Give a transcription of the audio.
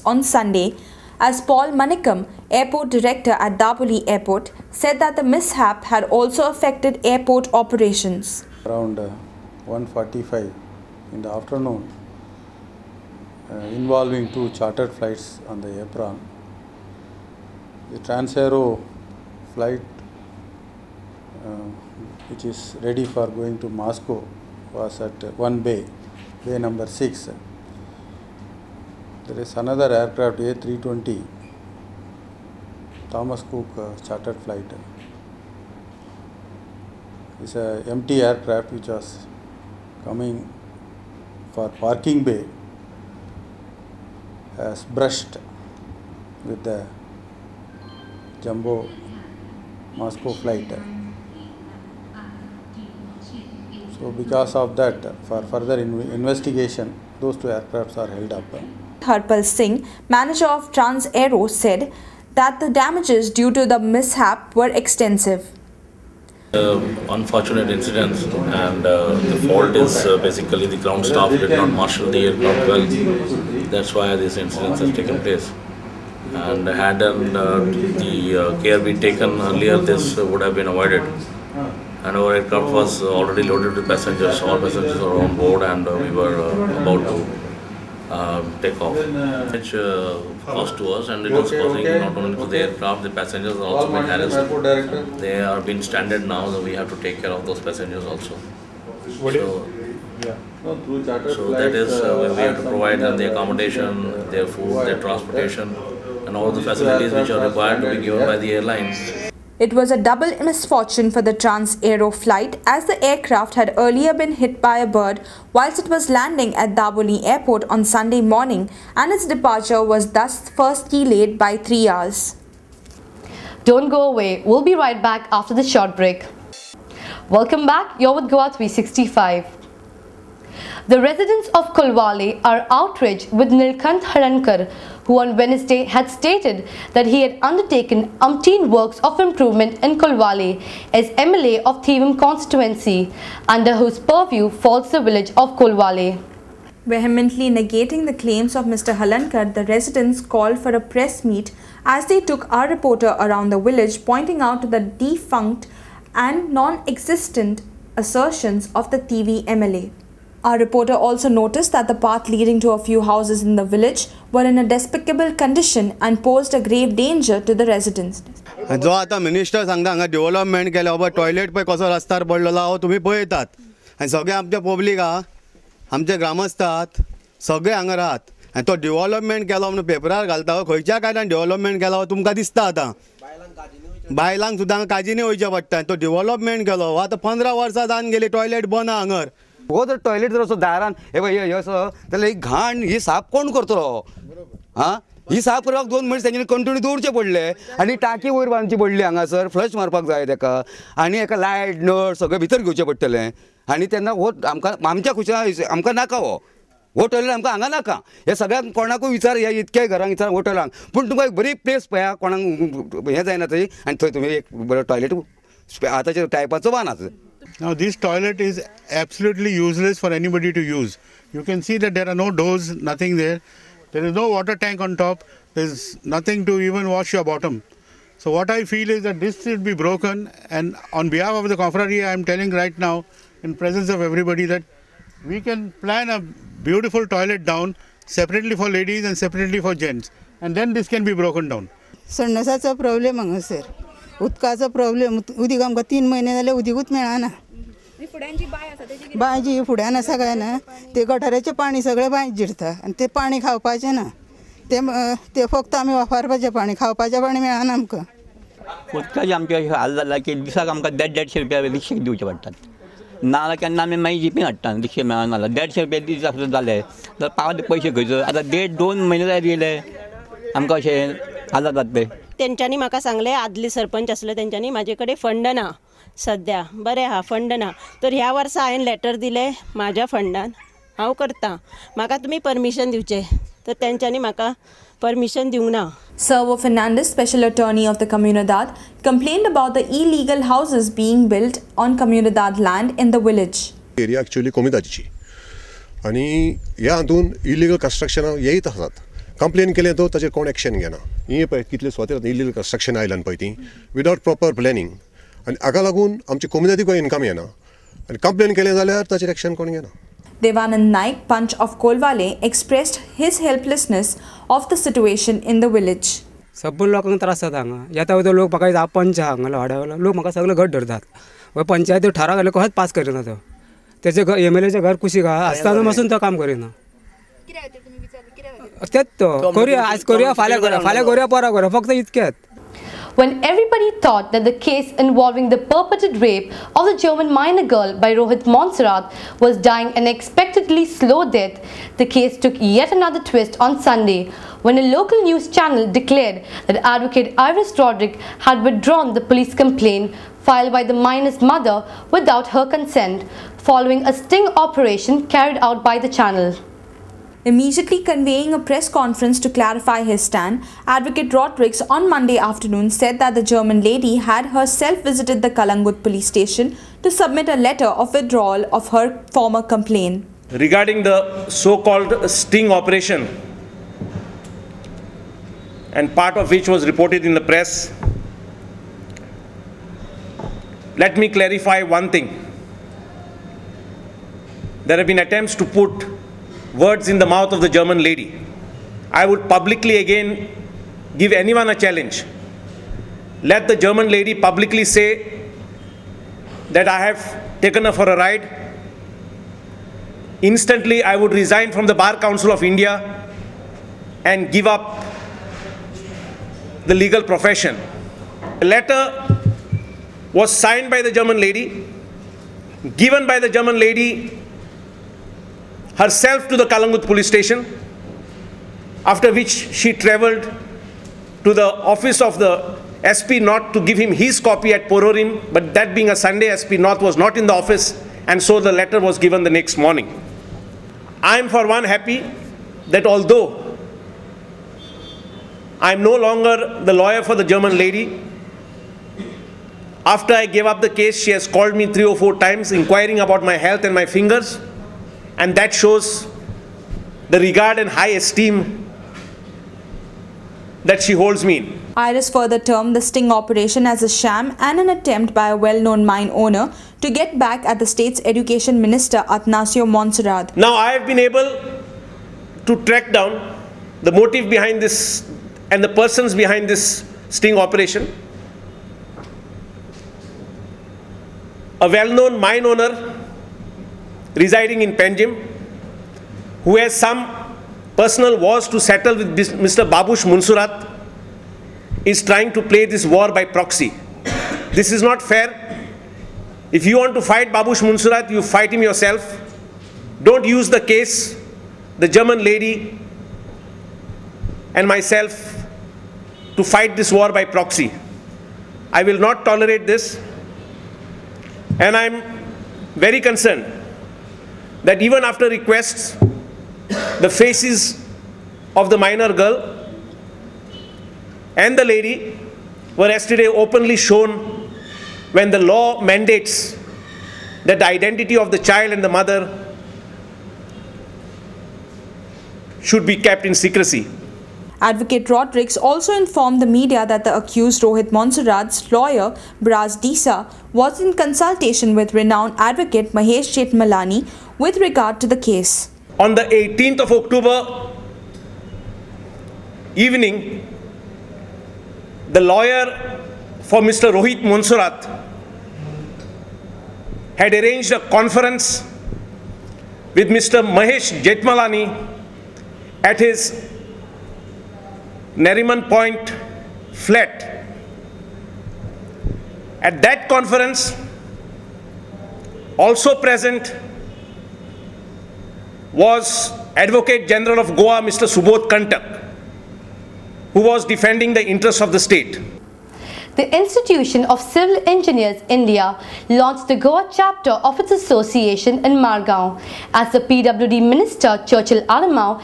on Sunday, as Paul Manikam, airport director at Daboli Airport, said that the mishap had also affected airport operations. Around 1:45 in the afternoon, involving two chartered flights on the apron, the Trans-Aero flight, which is ready for going to Moscow, was at one bay number 6. There is another aircraft, A320, Thomas Cook chartered flight. It's an empty aircraft which was coming for parking bay, has brushed with the jumbo Moscow flight. So because of that, for further investigation, those two aircrafts are held up. Harpal Singh, manager of Trans-Aero, said that the damages due to the mishap were extensive. Unfortunate incidents, and the fault is basically the ground staff did not marshal the aircraft well. That's why these incidents have taken place. And had the care been taken earlier, this would have been avoided. And our aircraft was already loaded with passengers. All passengers were on board, and we were about to take off. Which cost to us, and it was causing not only to the aircraft, the passengers are also been harassed. They are being stranded now, so we have to take care of those passengers also. So that is where we have to provide them the accommodation, their food, their transportation, and all the facilities which are required to be given by the airlines. It was a double misfortune for the Trans-Aero flight, as the aircraft had earlier been hit by a bird whilst it was landing at Daboli Airport on Sunday morning, and its departure was thus first delayed by 3 hours. Don't go away. We'll be right back after this short break. Welcome back. You're with Goa365. The residents of Kulwale are outraged with Nilkanth Harankar, who on Wednesday had stated that he had undertaken umpteen works of improvement in Kulwale as MLA of Thevam constituency, under whose purview falls the village of Kulwale. Vehemently negating the claims of Mr. Halankar, the residents called for a press meet as they took our reporter around the village, pointing out the defunct and non-existent assertions of the TV MLA. Our reporter also noticed that the path leading to a few houses in the village were in a despicable condition and posed a grave danger to the residents. जो आता minister सांगता हांगा development केला बाबा toilet पळय कसो रस्त्यार पडलेलो हांव तुमी पळयतात आनी सगळे आमचे पब्लीक आमचे ग्रामस्थ आहात सगळे हांगा राहत आनी तो डेव्हलपमेंट केलो म्हणून पेपरार घालता खंयच्या कारणान डेव्हलपमेंट केलो तुमकां दिसता आतां बायलांक सुद्दां काजीनी वयचें पडटा तो डेव्हलपमेंट केलो आतां 15 वर्सां जावन गेली टॉयलेट बंद आहा हांगर हो जर टॉयलेट जर असो दारान हे असो जाल्यार ही घाण ही साफ कोण करतलो हां ही साफ करपाक 2 मनीस तेंच्यानी कंटिन्यू दवरचे पडले आनी टाकी वयर बांदची पडली हांगासर फ्लश मारपाक जाय तेका आनी हेका लायट नळ सगळें भितर घेवचें पडटलें आनी तेन्ना हो आमकां आमच्या खुशा आमकां नाका हो टॉयलेट आमकां हांगा नाका हे सगळ्यांक कोणाकूय विचार हे इतक्याय घरांक विचार हो टॉयलेट पूण तुमकां एक बरी प्लेस पळया कोणाक हें जायना थंय आनी थंय तुमी एक बरो टॉयलेट आतांच्या टायपाचो बांदात. Now this toilet is absolutely useless for anybody to use. You can see that there are no doors, nothing there. There is no water tank on top. There is nothing to even wash your bottom. So what I feel is that this should be broken, and on behalf of the confraternity I am telling right now in presence of everybody that we can plan a beautiful toilet down separately for ladies and separately for gents, and then this can be broken down. संडासाचो problem हांगासर उदकाचो problem उदीक आमकां 3 म्हयने जाले उदीकूच मेळना बांय जी फुड्यान आसा काय ना ते गटाराचें पाणी सगळें बांयत जिरता आनी तें पाणी खावपाचें ना ते फक्त आमी वापरपाचें पाणी खावपाचें पाणी मेळना आमकां उदकाचे आमचे हाल जाला की दिसाक आमकां 150 रुपया रिक्षेक दिवचे पडटात नाल्यार केन्ना आमी मागीर जीपे हाडटा रिक्षे मेळना 150 रुपया दीस जाले जाल्यार पावले पयशे खंयचो आतां 1.5-2 म्हयने जाय गेले आमकां अशें हाल जातात ते तेंच्यांनी म्हाका सांगले आदले सरपंच आसले तेंच्यांनी म्हाजे कडेन फंड ना सद्या बरें आहा फंड ना तर ह्या वर्सा हांवें लेटर दिलें म्हाज्या फंडान हांव करतां म्हाका तुमी परमिशन दिवचें तर तेंच्यांनी म्हाका परमिशन दिवंक ना. Servo Fernandez, special attorney of the Comunidad, complained about the illegal houses being built on Comunidad land in the village. Area actually Comunidadची आणि ह्या हातून इलिगल कन्स्ट्रक्शन येयत आसात कंप्लेन केलें तो ताचेर कोण एक्शन घेना. ही पळय कितले स्वतंत्र इल्लीगल कंस्ट्रक्शन आयल्यान पळय ती विदाउट प्रॉपर प्लॅनिंग आनी हाका लागून आमच्या कम्युनिटीक इनकम येना आनी कंप्लेन केलें जाल्यार ताचेर एक्शन कोण घेना. Devanand Naik, Punch of Kolwale, expressed his helplessness of the situation in the village. सगळे लोकांक त्रास जाता हांगा. येता वयता लोक म्हाका पंच हांगा वाड्या लोक म्हाका सगळे घट धरतात. पंचायती थाराव घाले कसोच पास करिना तो. तेजे MLAचे घर कुशीक आसतना पासून तो काम करिना. तेच तो करूया आज करूया फाल्यां करूया परां करूया फक्त इतकेंच. When everybody thought that the case involving the purported rape of the German minor girl by Rohit Montserrat was dying an unexpectedly slow death, the case took yet another twist on Sunday when a local news channel declared that advocate Iris Roderick had withdrawn the police complaint filed by the minor's mother without her consent, following a sting operation carried out by the channel. Immediately convening a press conference to clarify his stand, Advocate Rodrigues on Monday afternoon said that the German lady had herself visited the Kalangut police station to submit a letter of withdrawal of her former complaint. Regarding the so-called sting operation, and part of which was reported in the press, let me clarify one thing. There have been attempts to put words in the mouth of the German lady. I would publicly again give anyone a challenge. Let the German lady publicly say that I have taken her for a ride. Instantly, I would resign from the Bar Council of India and give up the legal profession. A letter was signed by the German lady, given by the German lady herself to the Kalangut police station, after which she travelled to the office of the SP North to give him his copy at Pororim, but that being a Sunday, SP North was not in the office, and so the letter was given the next morning. I am for one happy that although I am no longer the lawyer for the German lady, after I gave up the case, she has called me 3 or 4 times inquiring about my health and my fingers, and that shows the regard and high esteem that she holds me in. Iris further termed the sting operation as a sham and an attempt by a well-known mine owner to get back at the state's education minister Atnasio Montserrat. Now I have been able to track down the motive behind this and the persons behind this sting operation. A well-known mine owner residing in Panjim, who has some personal wars to settle with Mr. Babush Munsurat, is trying to play this war by proxy. This is not fair. If you want to fight Babush Munsurat, you fight him yourself. Don't use the case, the German lady and myself, to fight this war by proxy. I will not tolerate this, and I'm very concerned that even after requests, the faces of the minor girl and the lady were yesterday openly shown when the law mandates that the identity of the child and the mother should be kept in secrecy. Advocate Rodrigues also informed the media that the accused Rohit Montserrat's lawyer, Braz Disa, was in consultation with renowned advocate Mahesh Jetmalani with regard to the case. On the 18th of October evening, the lawyer for Mr. Rohit Montserrat had arranged a conference with Mr. Mahesh Jetmalani at his Nariman Point flat. At that conference, also present was Advocate General of Goa, Mr. Subodh Kantak, who was defending the interests of the state. The Institution of Civil Engineers India launched the Goa chapter of its association in Margao as the PWD Minister Churchill Alamau